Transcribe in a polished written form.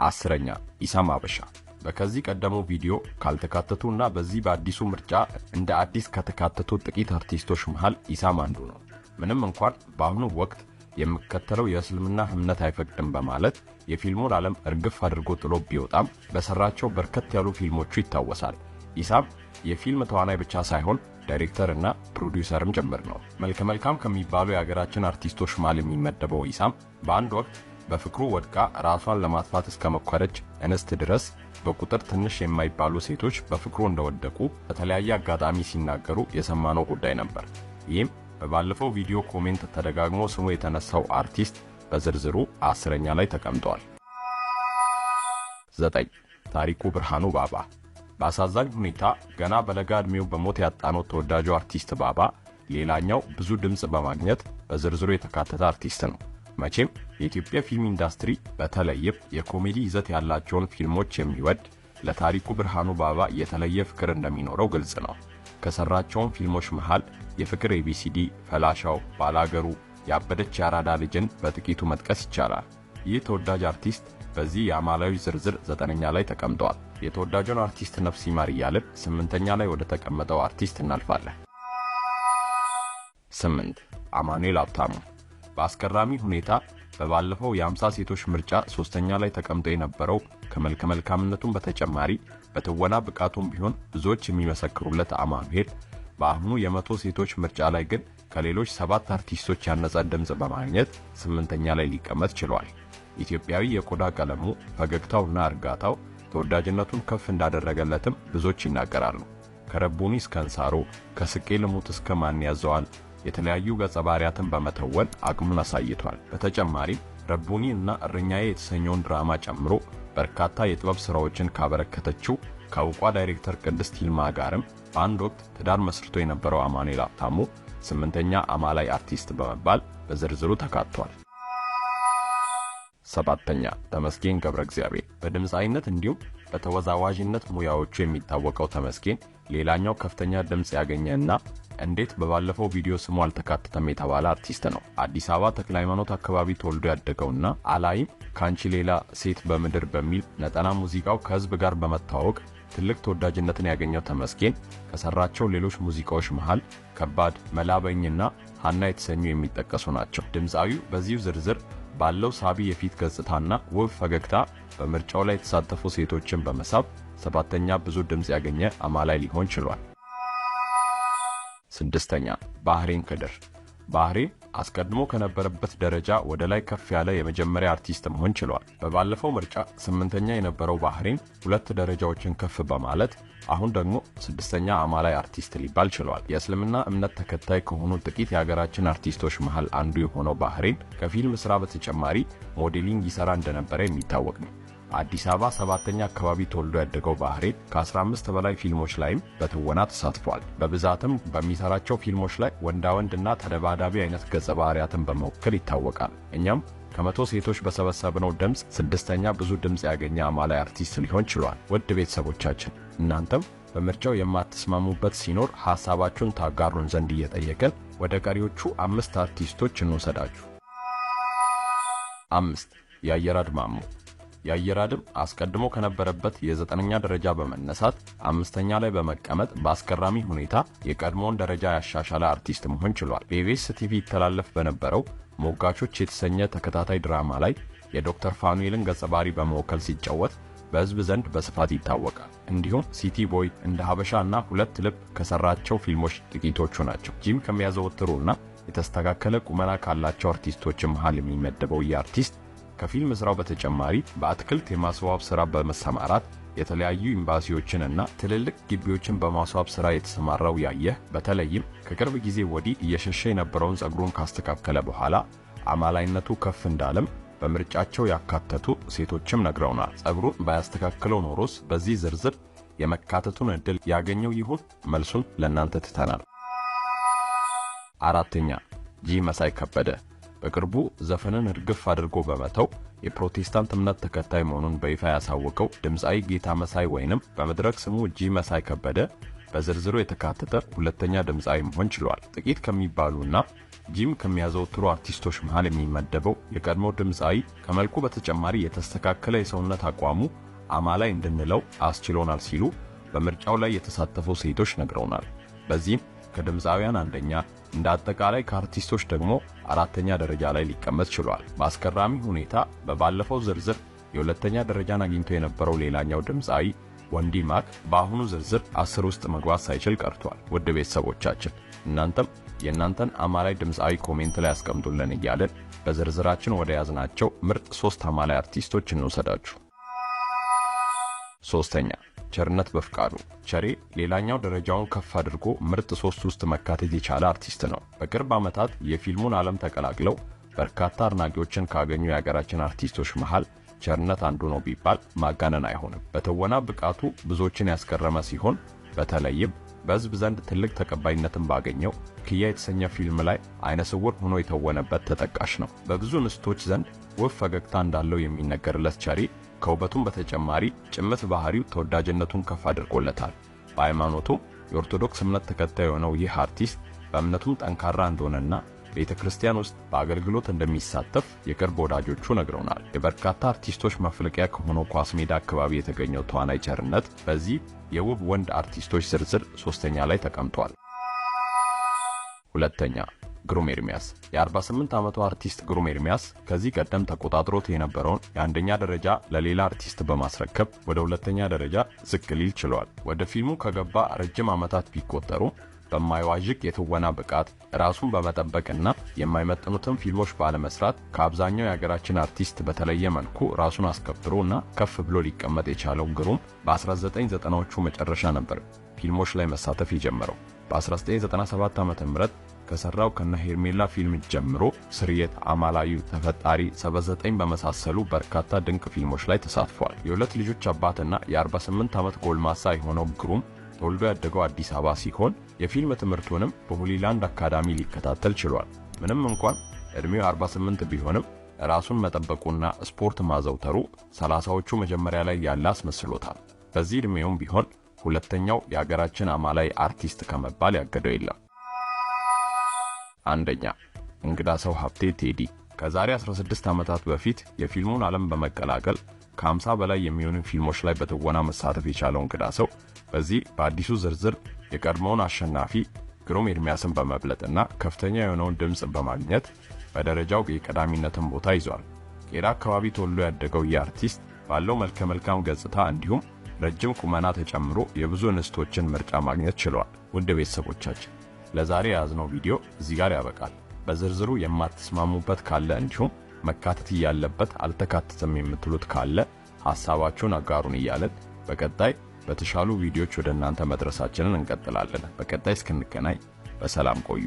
10ኛ ኢሳም አበሻ። በከዚህ ቀደሙ ቪዲዮ ካልተካተቱና በዚህ በአዲሱ ምርጫ እንደ አዲስ ከተካተቱ ጥቂት አርቲስቶች መሃል ኢሳም አንዱ ነው። ምንም እንኳን በአሁኑ ወቅት የሚከተለው የእስልምና እምነት አይፈቅድም በማለት የፊልሙን ዓለም እርግፍ አድርጎ ጥሎ ቢወጣም በሰራቸው በርከት ያሉ ፊልሞቹ ይታወሳል። ኢሳም የፊልም ተዋናይ ብቻ ሳይሆን ዳይሬክተር እና ፕሮዲዩሰርም ጭምር ነው። መልካም ከሚባሉ የሀገራችን አርቲስቶች መሃል የሚመደበው ኢሳም በአንድ ወቅት በፍቅሩ ወድቃ ራሷን ለማጥፋት እስከመኮረች እንስት ድረስ በቁጥር ትንሽ የማይባሉ ሴቶች በፍቅሩ እንደወደቁ በተለያየ አጋጣሚ ሲናገሩ የሰማነው ጉዳይ ነበር። ይህም በባለፈው ቪዲዮ ኮሜንት ተደጋግሞ ስሙ የተነሳው አርቲስት በዝርዝሩ 10ኛ ላይ ተቀምጧል። 9 ታሪኩ ብርሃኑ ባባ። በአሳዛኝ ሁኔታ ገና በለጋ ዕድሜው በሞት ያጣነው ተወዳጁ አርቲስት ባባ ሌላኛው ብዙ ድምጽ በማግኘት በዝርዝሩ የተካተተ አርቲስት ነው። መቼም የኢትዮጵያ ፊልም ኢንዱስትሪ በተለይም የኮሜዲ ይዘት ያላቸውን ፊልሞች የሚወድ ለታሪኩ ብርሃኑ ባባ የተለየ ፍቅር እንደሚኖረው ግልጽ ነው። ከሰራቸው ፊልሞች መሃል የፍቅር ኤቢሲዲ፣ ፈላሻው፣ ባላገሩ፣ ያበደች ያራዳ ልጅን በጥቂቱ መጥቀስ ይቻላል። ይህ ተወዳጅ አርቲስት በዚህ የአማላዊ ዝርዝር 9ኛ ላይ ተቀምጧል። የተወዳጁን አርቲስት ነፍስ ይማር እያልን 8ኛ ላይ ወደ ተቀመጠው አርቲስት እናልፋለን። 8 አማኑኤል ሀብታሙ። በአስገራሚ ሁኔታ በባለፈው የ50 ሴቶች ምርጫ 3ኛ ላይ ተቀምጦ የነበረው ከመልካምነቱም በተጨማሪ በትወና ብቃቱም ቢሆን ብዙዎች የሚመሰክሩለት አማኑኤል በአሁኑ የ100 ሴቶች ምርጫ ላይ ግን ከሌሎች 7 አርቲስቶች ያነጸ ድምጽ በማግኘት 8ኛ ላይ ሊቀመጥ ችሏል። ኢትዮጵያዊ የቆዳ ቀለሙ፣ ፈገግታውና እርጋታው ተወዳጅነቱን ከፍ እንዳደረገለትም ብዙዎች ይናገራሉ። ከረቡኒ እስከ እንሳሮ፣ ከስቄ ልሙት እስከ ማን ያዘዋል የተለያዩ ገጸ ባህሪያትን በመተወን አቅሙን አሳይቷል። በተጨማሪም ረቡኒ እና እረኛዬ የተሰኘውን ድራማ ጨምሮ በርካታ የጥበብ ስራዎችን ካበረከተችው ከውቋ ዳይሬክተር ቅድስት ይልማ ጋርም በአንድ ወቅት ትዳር መስርቶ የነበረው አማኑኤል ሀብታሙ 8ኛ አማላይ አርቲስት በመባል በዝርዝሩ ተካቷል። 7ኛ ተመስገን ገብረ እግዚአብሔር። በድምጻዊነት እንዲሁም በተወዛዋዥነት ሙያዎቹ የሚታወቀው ተመስገን ሌላኛው ከፍተኛ ድምጽ ያገኘና እንዴት በባለፈው ቪዲዮ ስሙ አልተካተተም የተባለ አርቲስት ነው። አዲስ አበባ ተክለ ሃይማኖት አካባቢ ተወልዶ ያደገውና አላይም ካንቺ ሌላ ሴት በምድር በሚል ነጠላ ሙዚቃው ከህዝብ ጋር በመታወቅ ትልቅ ተወዳጅነትን ያገኘው ተመስገን ከሰራቸው ሌሎች ሙዚቃዎች መሃል ከባድ፣ መላበኝና ሃና የተሰኙ የሚጠቀሱ ናቸው። ድምጻዊው በዚሁ ዝርዝር ባለው ሳቢ የፊት ገጽታና ውብ ፈገግታ በምርጫው ላይ የተሳተፉ ሴቶችን በመሳብ 7ኛ ብዙ ድምጽ ያገኘ አማላይ ሊሆን ችሏል። 6ኛ ባህሬን ከድር። ባህሬን አስቀድሞ ከነበረበት ደረጃ ወደ ላይ ከፍ ያለ የመጀመሪያ አርቲስት መሆን ችሏል። በባለፈው ምርጫ 8ኛ የነበረው ባህሬን 2 ደረጃዎችን ከፍ በማለት አሁን ደግሞ 6ኛ አማላይ አርቲስት ሊባል ችሏል። የእስልምና እምነት ተከታይ ከሆኑ ጥቂት የሀገራችን አርቲስቶች መሃል አንዱ የሆነው ባህሬን ከፊልም ስራ በተጨማሪ ሞዴሊንግ ይሰራ እንደነበረ የሚታወቅ ነው። አዲስ አበባ 7ኛ አካባቢ ተወልዶ ያደገው ባህሬን ከ15 በላይ ፊልሞች ላይም በትወና ተሳትፏል። በብዛትም በሚሰራቸው ፊልሞች ላይ ወንዳወንድና ተደባዳቢ አይነት ገጸ ባህሪያትን በመወከል ይታወቃል። እኛም ከ100 ሴቶች በሰበሰብነው ድምጽ 6ኛ ብዙ ድምጽ ያገኘ አማላይ አርቲስት ሊሆን ችሏል። ውድ ቤተሰቦቻችን እናንተም በምርጫው የማትስማሙበት ሲኖር ሐሳባችሁን ታጋሩን ዘንድ እየጠየቀን ወደ ቀሪዎቹ 5 አርቲስቶች እንወሰዳችሁ። 5 ያየራድ ማሞ። ያየራድም አስቀድሞ ከነበረበት የ9ኛ ደረጃ በመነሳት 5ኛ ላይ በመቀመጥ በአስገራሚ ሁኔታ የቀድሞውን ደረጃ ያሻሻለ አርቲስት መሆን ችሏል። በኢቢኤስ ቲቪ ይተላለፍ በነበረው ሞጋቾች የተሰኘ ተከታታይ ድራማ ላይ የዶክተር ፋኑኤልን ገጸ ባህሪ በመወከል ሲጫወት በህዝብ ዘንድ በስፋት ይታወቃል። እንዲሁም ሲቲ ቦይ፣ እንደ ሀበሻና 2 ልብ ከሰራቸው ፊልሞች ጥቂቶቹ ናቸው። ጂም ከሚያዘወትሩና የተስተካከለ ቁመና ካላቸው አርቲስቶች መሃል የሚመደበው ይህ አርቲስት ከፊልም ስራው በተጨማሪ በአትክልት የማስዋብ ስራ በመሰማራት የተለያዩ ኤምባሲዎችንና ትልልቅ ግቢዎችን በማስዋብ ስራ የተሰማራው ያየህ በተለይም ከቅርብ ጊዜ ወዲህ እየሸሸ የነበረውን ጸጉሩን ካስተካከለ በኋላ አማላይነቱ ከፍ እንዳለም በምርጫቸው ያካተቱ ሴቶችም ነግረውናል። ጸጉሩን ባያስተካክለው ኖሮስ በዚህ ዝርዝር የመካተቱን እድል ያገኘው ይሁን? መልሱን ለእናንተ ትተናል። 4ኛ ጂ መሳይ ከበደ። በቅርቡ ዘፈንን እርግፍ አድርጎ በመተው የፕሮቴስታንት እምነት ተከታይ መሆኑን በይፋ ያሳወቀው ድምጻዊ ጌታ መሳይ ወይንም በመድረክ ስሙ ጂ መሳይ ከበደ በዝርዝሩ የተካተተ ሁለተኛ ድምፃዊ መሆን ችሏል። ጥቂት ከሚባሉና ጂም ከሚያዘወትሩ አርቲስቶች መሃል የሚመደበው የቀድሞ ድምፃዊ ከመልኩ በተጨማሪ የተስተካከለ የሰውነት አቋሙ አማላይ እንድንለው አስችሎናል ሲሉ በምርጫው ላይ የተሳተፉ ሴቶች ነግረውናል። በዚህም ከድምፃውያን አንደኛ፣ እንደ አጠቃላይ ከአርቲስቶች ደግሞ አራተኛ ደረጃ ላይ ሊቀመጥ ችሏል። በአስገራሚ ሁኔታ በባለፈው ዝርዝር የሁለተኛ ደረጃን አግኝቶ የነበረው ሌላኛው ድምፃዊ ወንዲ ማክ በአሁኑ ዝርዝር 10 ውስጥ መግባት ሳይችል ቀርቷል። ውድ ቤተሰቦቻችን እናንተም የእናንተን አማላይ ድምፃዊ ኮሜንት ላይ አስቀምጡልን እያለን በዝርዝራችን ወደ ያዝናቸው ምርጥ 3 አማላይ አርቲስቶች እንውሰዳችሁ። ሶስተኛ ቸርነት በፍቃዱ። ቸሬ ሌላኛው ደረጃውን ከፍ አድርጎ ምርጥ 3 ውስጥ መካተት የቻለ አርቲስት ነው። በቅርብ ዓመታት የፊልሙን ዓለም ተቀላቅለው በርካታ አድናቂዎችን ካገኙ የሀገራችን አርቲስቶች መሃል ቸርነት አንዱ ነው ቢባል ማጋነን አይሆንም። በትወና ብቃቱ ብዙዎችን ያስገረመ ሲሆን በተለይም በሕዝብ ዘንድ ትልቅ ተቀባይነትን ባገኘው ክያ የተሰኘ ፊልም ላይ አይነ ስውር ሆኖ የተወነበት ተጠቃሽ ነው። በብዙ እንስቶች ዘንድ ውብ ፈገግታ እንዳለው የሚነገርለት ቸሬ ከውበቱም በተጨማሪ ጭምት ባህሪው ተወዳጅነቱን ከፍ አድርጎለታል። በሃይማኖቱም የኦርቶዶክስ እምነት ተከታይ የሆነው ይህ አርቲስት በእምነቱም ጠንካራ እንደሆነና ቤተክርስቲያን ውስጥ በአገልግሎት እንደሚሳተፍ የቅርብ ወዳጆቹ ነግረውናል። የበርካታ አርቲስቶች መፍለቂያ ከሆነው ኳስ ሜዳ አካባቢ የተገኘው ተዋናይ ቸርነት በዚህ የውብ ወንድ አርቲስቶች ዝርዝር 3ኛ ላይ ተቀምጧል። ሁለተኛ ግሩም ኤርሚያስ። የ48 ዓመቱ አርቲስት ግሩም ኤርሚያስ ከዚህ ቀደም ተቆጣጥሮት የነበረውን የአንደኛ ደረጃ ለሌላ አርቲስት በማስረከብ ወደ ሁለተኛ ደረጃ ዝቅ ሊል ችሏል። ወደ ፊልሙ ከገባ ረጅም ዓመታት ቢቆጠሩም በማይዋዥቅ የትወና ብቃት ራሱን በመጠበቅና የማይመጥኑትን ፊልሞች ባለመስራት ከአብዛኛው የሀገራችን አርቲስት በተለየ መልኩ ራሱን አስከብሮና ከፍ ብሎ ሊቀመጥ የቻለው ግሩም በ1990ዎቹ መጨረሻ ነበር ፊልሞች ላይ መሳተፍ የጀመረው። በ1997 ዓ.ም ከሰራው ከነ ሄርሜላ ፊልም ጀምሮ ስርየት፣ አማላዩ፣ ተፈጣሪ፣ 79 በመሳሰሉ በርካታ ድንቅ ፊልሞች ላይ ተሳትፏል። የሁለት ልጆች አባትና የ48 ዓመት ጎልማሳ የሆነው ግሩም ተወልዶ ያደገው አዲስ አበባ ሲሆን የፊልም ትምህርቱንም በሆሊላንድ አካዳሚ ሊከታተል ችሏል። ምንም እንኳን እድሜው 48 ቢሆንም ራሱን መጠበቁና ስፖርት ማዘውተሩ 30ዎቹ መጀመሪያ ላይ ያለ አስመስሎታል። በዚህ እድሜውም ቢሆን ሁለተኛው የሀገራችን አማላይ አርቲስት ከመባል ያገደው የለም። አንደኛ እንግዳ ሰው ሀብቴ ቴዲ። ከዛሬ 16 ዓመታት በፊት የፊልሙን ዓለም በመቀላቀል ከ50 በላይ የሚሆኑ ፊልሞች ላይ በትወና መሳተፍ የቻለው እንግዳ ሰው በዚህ በአዲሱ ዝርዝር የቀድሞውን አሸናፊ ግሩም ኤርሚያስን በመብለጥና ከፍተኛ የሆነውን ድምጽ በማግኘት በደረጃው የቀዳሚነትን ቦታ ይዟል። ቄራ አካባቢ ተወልዶ ያደገው ይህ አርቲስት ባለው መልከ መልካም ገጽታ እንዲሁም ረጅም ቁመና ተጨምሮ የብዙ እንስቶችን ምርጫ ማግኘት ችሏል። ውድ ቤተሰቦቻችን ለዛሬ ያዝነው ቪዲዮ እዚህ ጋር ያበቃል። በዝርዝሩ የማትስማሙበት ካለ እንዲሁም መካተት ያለበት አልተካተተም የምትሉት ካለ ሐሳባችሁን አጋሩን እያለን በቀጣይ በተሻሉ ቪዲዮዎች ወደ እናንተ መድረሳችንን እንቀጥላለን። በቀጣይ እስክንገናኝ በሰላም ቆዩ።